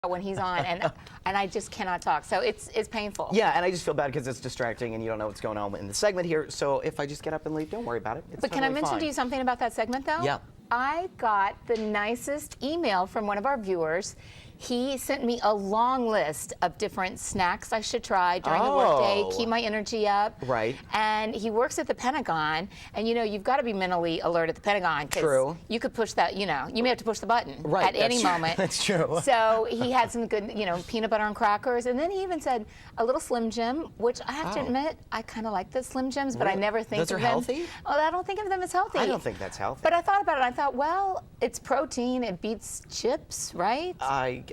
when he's on, and I just cannot talk. So it's painful. Yeah, and I just feel bad because it's distracting and you don't know what's going on in the segment here. So if I just get up and leave, don't worry about it. It's But can I totally mention fine. to you something about that segment, though? Yeah. I got the nicest email from one of our viewers. He sent me a long list of different snacks I should try during the workday, keep my energy up. Right. And he works at the Pentagon, and you know, you've got to be mentally alert at the Pentagon. True. You could push that, you know, you may have to push the button at any moment. That's true. So he had some good, you know, peanut butter and crackers, and then he even said a little Slim Jim, which I have to admit, I kind of like the Slim Jims, but I never think Those of are them. healthy? Oh, I don't think of them as healthy. I don't think that's healthy. But I thought about it. I thought, well, it's protein. It beats chips, right?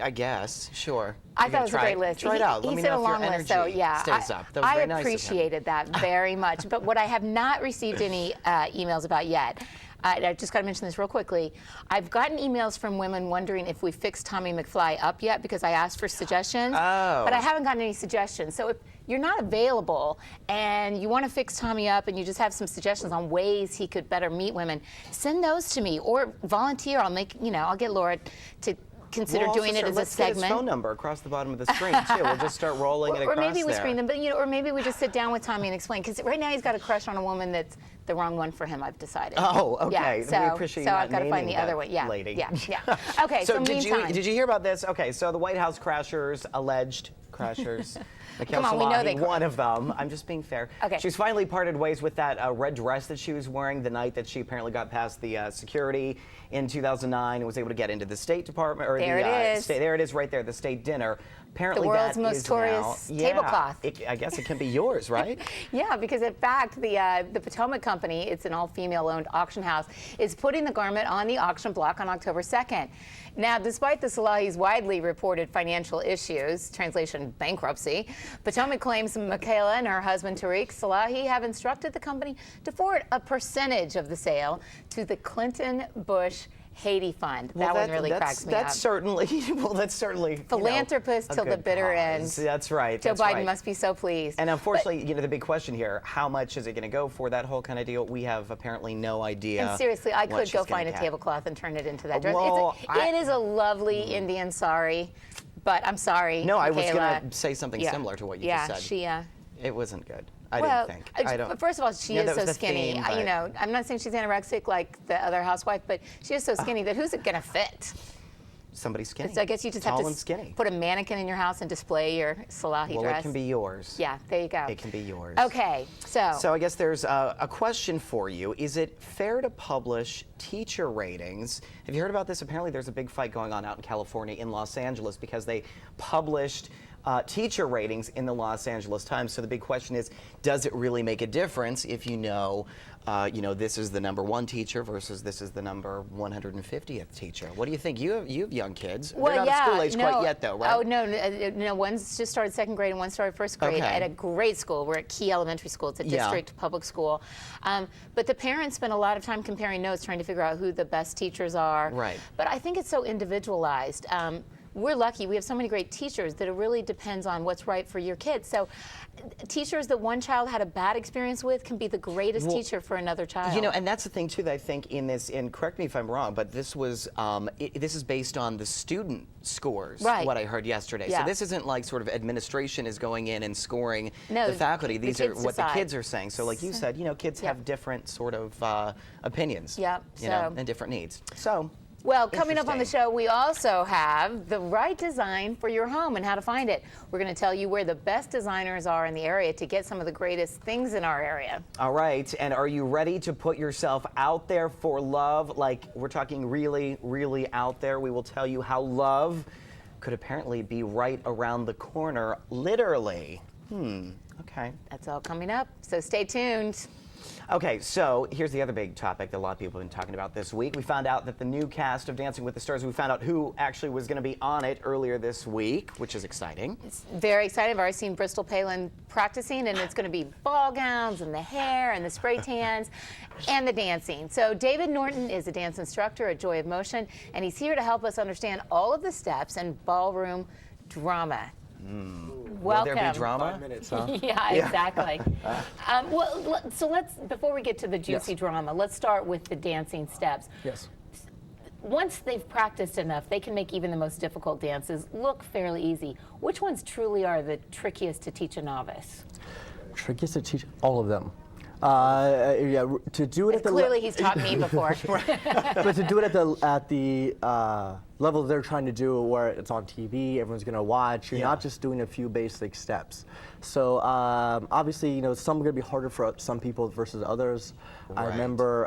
I guess, sure. I thought it was a great list. Try it out. Let He me said know a if your long list, energy so yeah, stays up. That was I very nice of him. appreciated that very much. But what I have not received any emails about yet, I just got to mention this real quickly. I've gotten emails from women wondering if we fixed Tommy McFly up yet because I asked for suggestions, but I haven't gotten any suggestions. So if you're not available and you want to fix Tommy up and you just have some suggestions on ways he could better meet women, send those to me or volunteer. I'll make, you know, I'll get Laura to consider doing it as a segment. Let's get his phone number across the bottom of the screen too. We'll just start rolling it across there. Or maybe we there. screen them, but you know, or maybe we just sit down with Tommy and explain. Because right now he's got a crush on a woman that's the wrong one for him. I've decided. Oh, okay. Yeah, so, we appreciate you so not I've got to find naming the other that one. Yeah, lady. yeah. Okay. So meantime, did you hear about this? Okay, so the White House crashers, alleged crashers. Come on, we know they one of them. I'm just being fair. Okay. She's finally parted ways with that red dress that she was wearing the night that she apparently got past the security in 2009 and was able to get into the State Department. Or there it is. There it is right there, the State Dinner. Apparently the world's that most is notorious now, tablecloth. I guess it can be yours, right? Yeah, because in fact, the Potomac Company, it's an all-female-owned auction house, is putting the garment on the auction block on October 2nd. Now, despite the Salahi's widely reported financial issues, translation bankruptcy, Potomac claims Michaela and her husband Tariq Salahi have instructed the company to forward a percentage of the sale to the Clinton Bush Haiti Fund. Well, that one really cracks me up. That's certainly, well, that's certainly, philanthropist till the bitter end. That's right. Joe Biden must be so pleased. And unfortunately, you know, the big question here, how much is it going to go for that whole kind of deal? We have apparently no idea. And seriously, I could go find a tablecloth and turn it into that dress. Well, it is a lovely Indian sari, but I'm sorry, No, I Michaela. was going to say something similar to what you just said. Yeah, it wasn't good. I well, didn't think. I don't. First of all, she is so skinny. Theme, you know, I'm not saying she's anorexic like the other housewife, but she is so skinny that who's it going to fit? Somebody skinny. So I guess you just Tall have and to skinny. put a mannequin in your house and display your Salahi Well, dress. it can be yours. Yeah, there you go. It can be yours. Okay, so. So I guess there's a question for you. Is it fair to publish teacher ratings? Have you heard about this? Apparently there's a big fight going on out in California, in Los Angeles, because they published teacher ratings in the Los Angeles Times. So the big question is, does it really make a difference if you know, this is the #1 teacher versus this is the number 150th teacher? What do you think? You have young kids. Well, They're not yeah, school age quite yet, though, right? Oh no, one's just started second grade and one started first grade at a great school. We're at Key Elementary School. It's a district public school. But the parents spend a lot of time comparing notes, trying to figure out who the best teachers are. Right. But I think it's so individualized. We're lucky. We have so many great teachers that it really depends on what's right for your kids. So teachers that one child had a bad experience with can be the greatest teacher for another child. You know, and that's the thing, too, that I think in this, and correct me if I'm wrong, but this was, this is based on the student scores, what I heard yesterday. Yeah. So this isn't like sort of administration is going in and scoring no, the faculty. These are what the kids are saying. So like you said, you know, kids have different sort of opinions, you know, and different needs. So. Well, coming up on the show, we also have the right design for your home and how to find it. We're going to tell you where the best designers are in the area to get some of the greatest things in our area. All right. And are you ready to put yourself out there for love? Like, we're talking really, really out there. We will tell you how love could apparently be right around the corner, literally. Okay. That's all coming up, so stay tuned. Okay, so here's the other big topic that a lot of people have been talking about this week. We found out that the new cast of Dancing with the Stars, we found out who actually was going to be on it earlier this week, which is exciting. It's very exciting. I've already seen Bristol Palin practicing, and it's going to be ball gowns and the hair and the spray tans and the dancing. So David Norton is a dance instructor at Joy of Motion, and he's here to help us understand all of the steps and ballroom drama. Welcome. Will there be drama? 5 minutes, huh? Yeah, exactly. So let's, before we get to the juicy drama, let's start with the dancing steps. Yes. once they've practiced enough, they can make even the most difficult dances look fairly easy. Which ones truly are the trickiest to teach a novice? Trickiest to teach? All of them. Yeah, to do it at the Clearly, he's taught me before. but to do it at the level they're trying to do, where it's on TV, everyone's going to watch. You're not just doing a few basic steps. So obviously, you know, some are going to be harder for some people versus others. I remember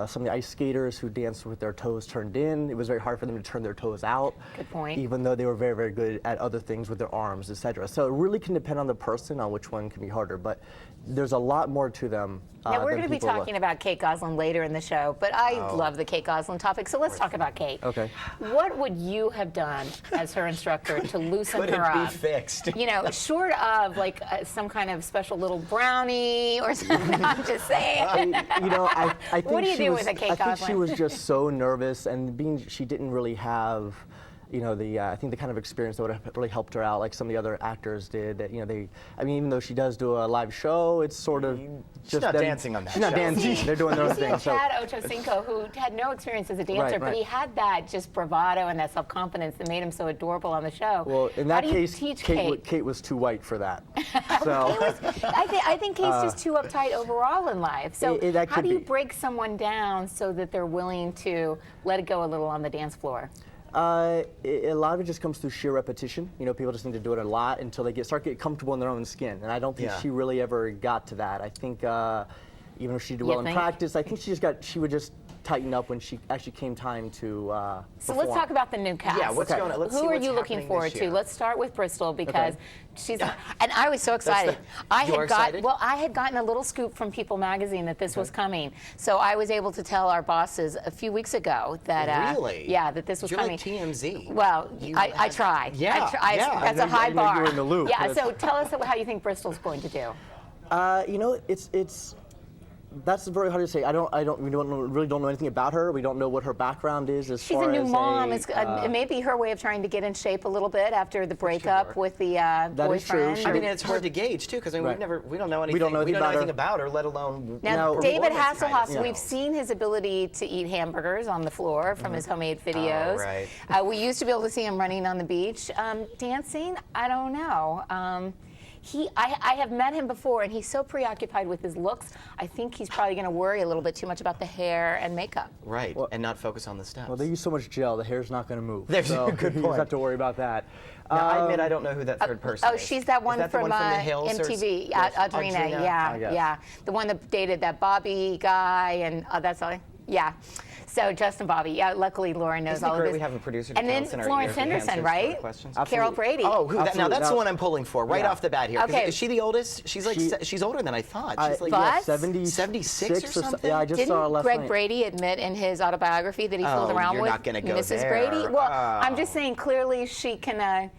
some of the ice skaters who danced with their toes turned in. It was very hard for them to turn their toes out. Good point. Even though they were very, very good at other things with their arms, etc. So it really can depend on the person on which one can be harder. But there's a lot more to them. Now, we're than going to be people talking about Kate Gosselin later in the show, but I love the Kate Gosselin topic, so let's talk about Kate. Okay. What would you have done as her instructor to loosen Could her it be up? fixed? You know, short of like some kind of special little brownie or something. I'm just saying. You know, I think What do you she do was, with a Kate I think she Gosselin? was just so nervous, and she didn't really have, you know, I think the kind of experience that would have really helped her out, like some of the other actors did. That, you know, I mean, even though she does do a live show, it's sort of She's not dancing on that She's not show. dancing. They're doing their own You thing. see Chad Ochocinco, who had no experience as a dancer, but right. he had that just bravado and that self-confidence that made him so adorable on the show. Well, in How that do you case, teach Kate was too white for that. So I think Kate's just too uptight overall in life. So that how could do you be. break someone down so that they're willing to let it go a little on the dance floor? A lot of it just comes through sheer repetition. You know, people just need to do it a lot until they start to get comfortable in their own skin. And I don't think she really ever got to that. I think even if she did well in practice, I think she would just tighten up when she actually came time to So let's talk about the new cast. Yeah, what's going on? Let's see Who are what's you looking happening forward this to? year. Let's start with Bristol because she's, and I was so excited. You're excited? Well, I had gotten a little scoop from People magazine that this was coming. So I was able to tell our bosses a few weeks ago that, Really? yeah, that this was You're coming. like TMZ. Well, You I had- try. Yeah, yeah. That's a high I know bar. you were in the loop. Yeah, so tell us how you think Bristol's going to do. You know, that's very hard to say. We really don't know anything about her. We don't know what her background is as She's far a new as mom. It may be her way of trying to get in shape a little bit after the breakup with the boyfriend. is true. I mean, it's hard to gauge too, because I mean, we don't know anything. We don't know anything her. about her, let alone. Now, No, David performance kind of Hasselhoff, we've seen his ability to eat hamburgers on the floor from his homemade videos. right. We used to be able to see him running on the beach. Dancing, I don't know. I have met him before, and he's so preoccupied with his looks. I think he's probably going to worry a little bit too much about the hair and makeup. Right, and not focus on the steps. Well, they use so much gel, the hair's not going to move. There's so a good You point. just have to worry about that. Now, I admit I don't know who that third person Oh, is. she's that one Is that the from, one from the Hills or MTV, yes, Audrina. Yeah, yes. yeah. The one that dated that Bobby guy, and that's all. Yeah. So Justin Bobby. Yeah. Luckily, Lauren knows Isn't it all of great this. we have a producer to and tell then us in our Florence ear the Henderson, answers to right? our questions? Carol Brady. Oh, that's Absolutely. the Now- one I'm pulling for right Yeah. off the bat here. 'Cause Okay. Is she the oldest? She's like she's older than I thought. She's like But- 76 or something? Yeah, I just saw her Didn't last Greg night. Brady admit in his autobiography that he fooled Oh, around you're with not gonna go Mrs. there. Brady? Well, I'm Oh. just saying clearly she can,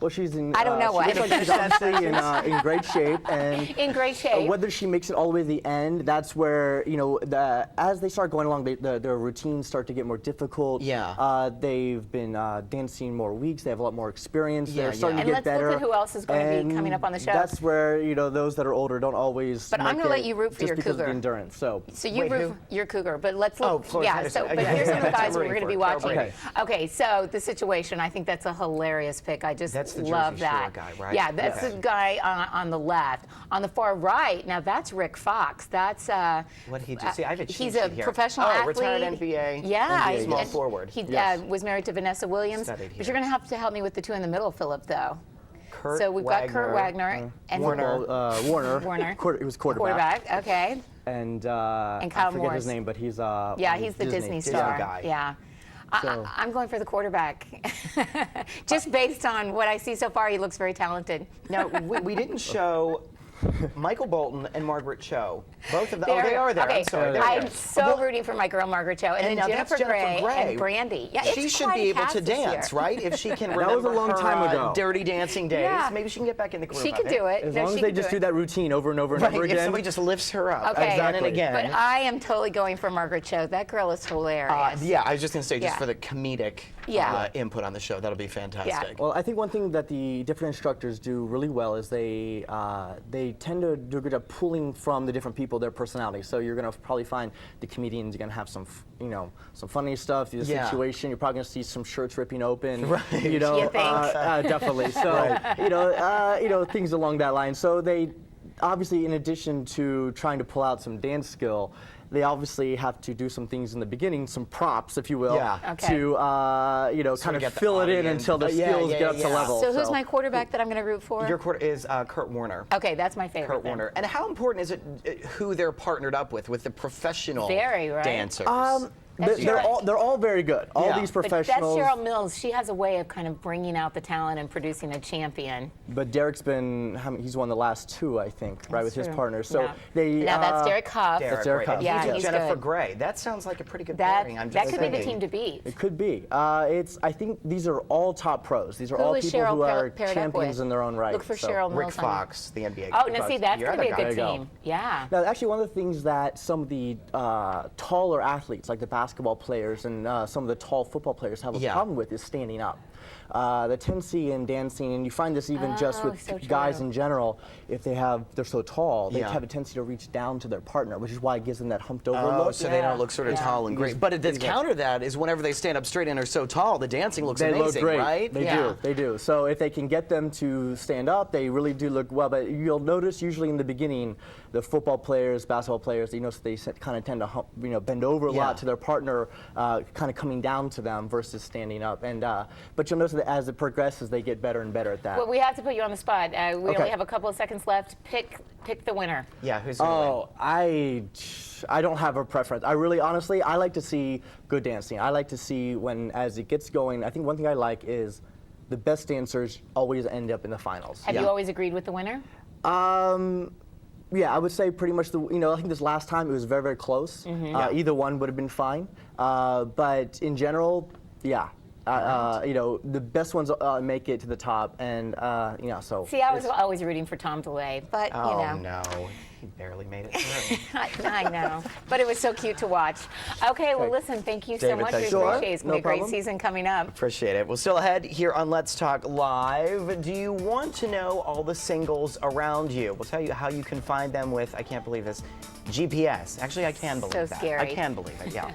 Well, she's in. I don't know she what. looks like she's obviously in great shape, and in great shape. whether she makes it all the way to the end, that's where as they start going along, their routines start to get more difficult. Yeah. They've been dancing more weeks. They have a lot more experience. Yeah, They're starting And to let's get look better. at who else is going to be And coming up on the show. That's where those that are older don't always. But I'm make gonna let it you root for just your because of cougar. the endurance. So. So you Wait, root who? for your cougar, but let's look. Oh, Florence yeah. Henderson. So, but Okay. here's some of the That's guys what I'm we're going to be rooting for. watching. Okay. Okay. So the situation, I think that's a hilarious pick. I just That's the love Jersey Shore that guy, right? Yeah, that's Okay. the guy on the left. On the far right, now that's Rick Fox. That's What did he do? See, I have a cheat he's a sheet here. professional Oh, athlete. retired NBA. Yeah, NBA small and forward. He Yes. was married to Vanessa Williams. Studied But here. you're going to have to help me with the two in the middle, Philip, though. Kurt So we've got Kurt Wagner and Warner. Warner. Warner. He was quarterback. Okay. And Kyle I forget Morris. his name, but he's Yeah, he's the Disney star. guy. Yeah. So- I'm going for the quarterback. Just based on what I see so far, he looks very talented. Now, we didn't show Michael Bolton and Margaret Cho. Both of them. They're- Oh, they are there. Okay, I'm sorry. They're I'm there. so rooting for my girl Margaret Cho, and now then that's Jennifer Jennifer Grey. and Brandy. Yeah, She it's should quite be a able cast to this dance, year. right? If she can was a remember long her, time ago. Dirty Dancing days, Yeah. maybe she can get back in the group. She of could do it. As No, long as she they could just do do it. that routine over and over and Right, over if again. somebody just lifts her up Okay. again and Exactly. again. But I am totally going for Margaret Cho. That girl is hilarious. Yeah, I was just going to say, just Yeah. for the comedic Yeah. input on the show, that'll be fantastic. Well, I think one thing that the different instructors do really well is they tend to do a good job pulling from the different people, their personalities. So you're going to probably find the comedians, you're going to have some, some funny stuff, the situation. You're probably going to see some shirts ripping open. Right. You think? Definitely. So, things along that line. So they, obviously, in addition to trying to pull out some dance skill, they obviously have to do some things in the beginning, some props, if you will, to kind of fill it in until the skills get up to level. So who's my quarterback that I'm going to root for? Your quarter is Kurt Warner. Okay, that's my favorite. Kurt Warner. And how important is it who they're partnered up with the professional dancers? They're all very good. All these professionals. But that's Cheryl Mills. She has a way of kind of bringing out the talent and producing a champion. But Derek's he's won the last two, I think, right, with his partner. So now that's Derek Huff. That's Derek Huff. Yeah, he's Jennifer good. Gray. That sounds like a pretty good pairing. That could be the team to beat. It could be. I think these are all top pros. These are all people who are champions in their own right. Look for Cheryl Mills. Rick Fox, the NBA. Oh, now see, that's going to be a good team. Yeah. Now, actually, one of the things that some of the taller athletes, like the basketball players and some of the tall football players, have a problem with is standing up. The tendency in dancing, and you find this even just with guys in general, if they're so tall, they have a tendency to reach down to their partner, which is why it gives them that humped over look. So they don't look sort of tall and great. But the counter to that is whenever they stand up straight and are so tall, the dancing looks amazing, look great. Right? They do. So if they can get them to stand up, they really do look well. But you'll notice usually in the beginning, the football players, basketball players, they kind of tend to bend over a lot to their partner, kind of coming down to them versus standing up. And but you'll notice that as it progresses, they get better and better at that. Well, we have to put you on the spot. We only have a couple of seconds left. Pick the winner. Yeah, who's going to win? I don't have a preference. I really, honestly, I like to see good dancing. I like to see as it gets going. I think one thing I like is the best dancers always end up in the finals. Have you always agreed with the winner? Yeah, I would say pretty much I think this last time it was very, very close. Either one would have been fine. But in general, the best ones make it to the top, and so. See, I was always rooting for Tom DeLay, but no, he barely made it through. I know, but it was so cute to watch. Okay, well, listen, thank you so much. We appreciate it. It's going to be a great season coming up. Appreciate it. Well, still ahead here on Let's Talk Live. Do you want to know all the singles around you? We'll tell you how you can find them with, I can't believe this, GPS. Actually, I can believe that. So scary. I can believe it, yeah.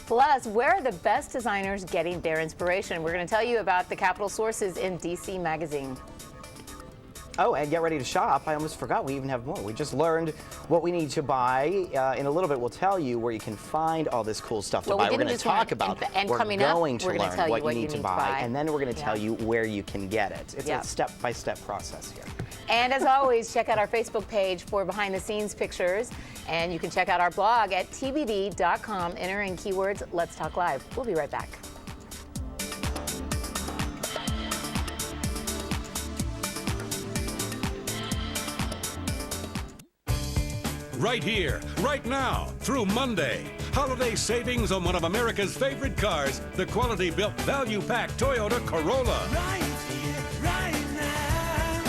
Plus, where are the best designers getting their inspiration? We're going to tell you about the Capital Sources in DC Magazine. Oh, and get ready to shop. I almost forgot we even have more. We just learned what we need to buy. In a little bit, we'll tell you where you can find all this cool stuff to buy. We're going to talk about it. And we're coming up, going to we're going to tell learn you what you need to buy. And then we're going to tell you where you can get it. It's a step-by-step process here. And as always, check out our Facebook page for behind-the-scenes pictures. And you can check out our blog at tbd.com. Enter in keywords Let's Talk Live. We'll be right back. Right here, right now, through Monday. Holiday savings on one of America's favorite cars, the quality-built, value-packed Toyota Corolla. Right here, right now.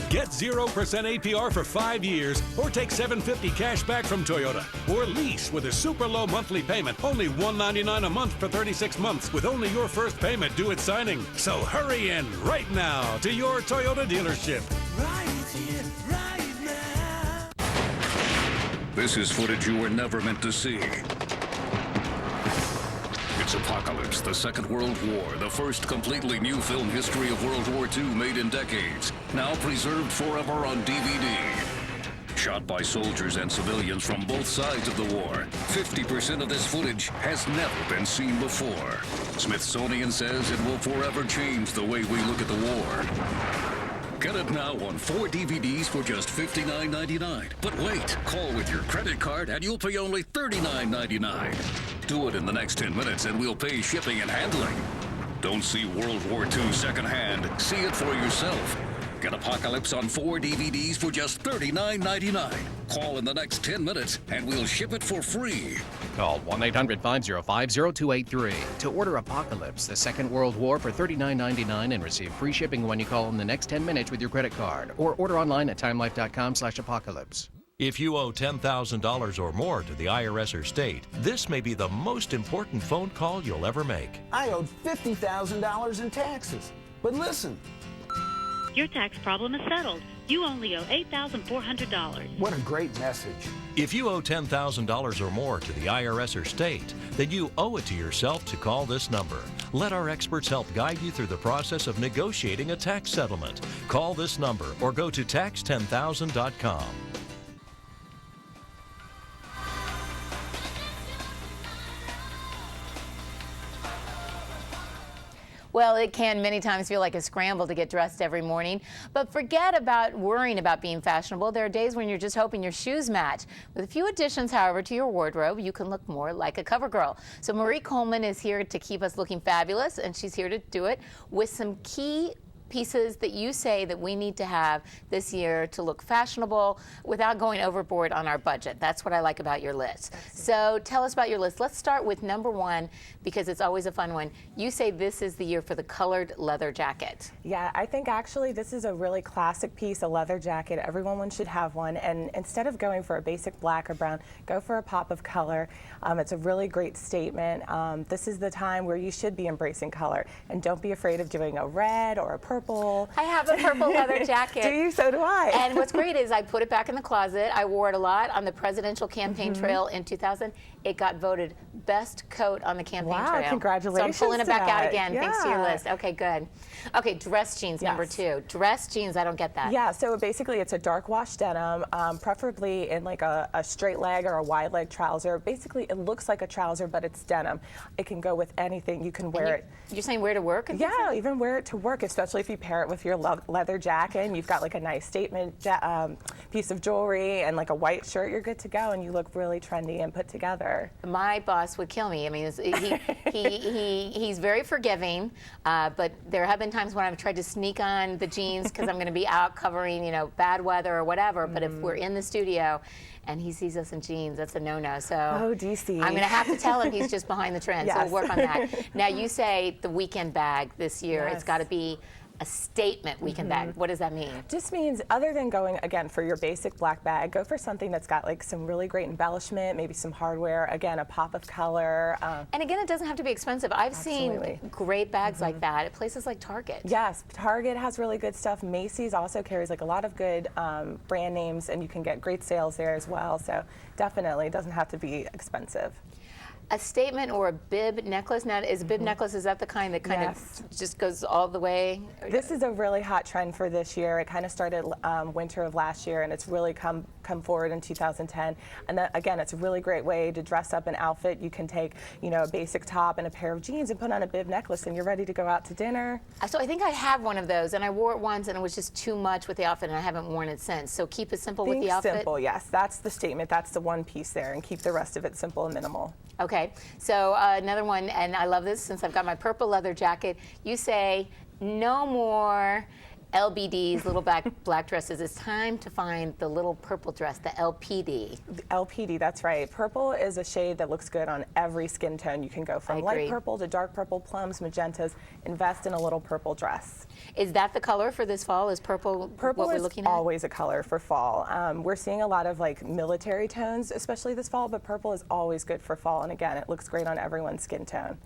Get 0% APR for 5 years, or take $750 cash back from Toyota. Or lease with a super low monthly payment, only $199 a month for 36 months, with only your first payment due at signing. So hurry in right now to your Toyota dealership. Right here, right now. This is footage you were never meant to see. It's Apocalypse, the Second World War, the first completely new film history of World War II made in decades, now preserved forever on DVD. Shot by soldiers and civilians from both sides of the war, 50% of this footage has never been seen before. Smithsonian says it will forever change the way we look at the war. Get it now on 4 DVDs for just $59.99. But wait, call with your credit card and you'll pay only $39.99. Do it in the next 10 minutes and we'll pay shipping and handling. Don't see World War II secondhand. See it for yourself. Get Apocalypse on 4 DVDs for just $39.99. Call in the next 10 minutes and we'll ship it for free. Call 1-800-505-0283 to order Apocalypse, the Second World War for $39.99 and receive free shipping when you call in the next 10 minutes with your credit card, or order online at timelife.com/apocalypse. If you owe $10,000 or more to the IRS or state, this may be the most important phone call you'll ever make. I owed $50,000 in taxes. But listen. Your tax problem is settled. You only owe $8,400. What a great message. If you owe $10,000 or more to the IRS or state, then you owe it to yourself to call this number. Let our experts help guide you through the process of negotiating a tax settlement. Call this number or go to tax10000.com. Well, it can many times feel like a scramble to get dressed every morning, but forget about worrying about being fashionable. There are days when you're just hoping your shoes match. With a few additions, however, to your wardrobe, you can look more like a cover girl. So Marie Coleman is here to keep us looking fabulous, and she's here to do it with some key pieces that you say that we need to have this year to look fashionable without going overboard on our budget. That's what I like about your list. So tell us about your list. Let's start with number one, because it's always a fun one. You say this is the year for the colored leather jacket. Yeah, I think actually this is a really classic piece, a leather jacket. Everyone should have one. And instead of going for a basic black or brown, go for a pop of color. It's a really great statement. This is the time where you should be embracing color. And don't be afraid of doing a red or a purple. I have a purple leather jacket. Do you? So do I. And what's great is I put it back in the closet. I wore it a lot on the presidential campaign trail in 2000. It got voted best coat on the campaign trail. Wow, congratulations. So I'm pulling it back out again Yeah. thanks to your list. Okay, good. Okay, dress jeans, number two. Dress jeans, I don't get that. Yeah, so basically it's a dark wash denim, preferably in like a straight leg or a wide leg trouser. Basically it looks like a trouser, but it's denim. It can go with anything. You can wear it. You're saying wear to work? And Yeah, even wear it to work, especially if you pair it with your leather jacket and you've got like a nice statement piece of jewelry and like a white shirt, you're good to go and you look really trendy and put together. My boss would kill me. I mean, he's very forgiving, but there have been times when I've tried to sneak on the jeans because I'm going to be out covering, bad weather or whatever. But if we're in the studio and he sees us in jeans, that's a no-no. So DC. I'm going to have to tell him he's just behind the trend. Yes. So we'll work on that. Now, you say the weekend bag this year. Yes. It's got to be a statement weekend bag. What does that mean? Just means other than going, again, for your basic black bag, go for something that's got like some really great embellishment, maybe some hardware, again, a pop of color. And again, it doesn't have to be expensive. I've Absolutely. seen great bags like that at places like Target. Yes, Target has really good stuff. Macy's also carries like a lot of good brand names, and you can get great sales there as well. So definitely, it doesn't have to be expensive. A statement or a bib necklace. Now, is a bib necklace, is that the kind that kind Yes. of just goes all the way? This is a really hot trend for this year. It kind of started winter of last year, and it's really come forward in 2010. And that, again, it's a really great way to dress up an outfit. You can take, a basic top and a pair of jeans and put on a bib necklace, and you're ready to go out to dinner. So I think I have one of those, and I wore it once, and it was just too much with the outfit, and I haven't worn it since. So keep it simple with Think the outfit. simple, yes. That's the statement. That's the one piece there, and keep the rest of it simple and minimal. Okay, so another one, and I love this since I've got my purple leather jacket. You say no more LBDs, little black dresses. It's time to find the little purple dress, the LPD. The LPD, that's right. Purple is a shade that looks good on every skin tone. You can go from light purple to dark purple, plums, magentas. Invest in a little purple dress. Is that the color for this fall? Is purple Purple what we're is looking at? always a color for fall. We're seeing a lot of like military tones, especially this fall, but purple is always good for fall. And again, it looks great on everyone's skin tone.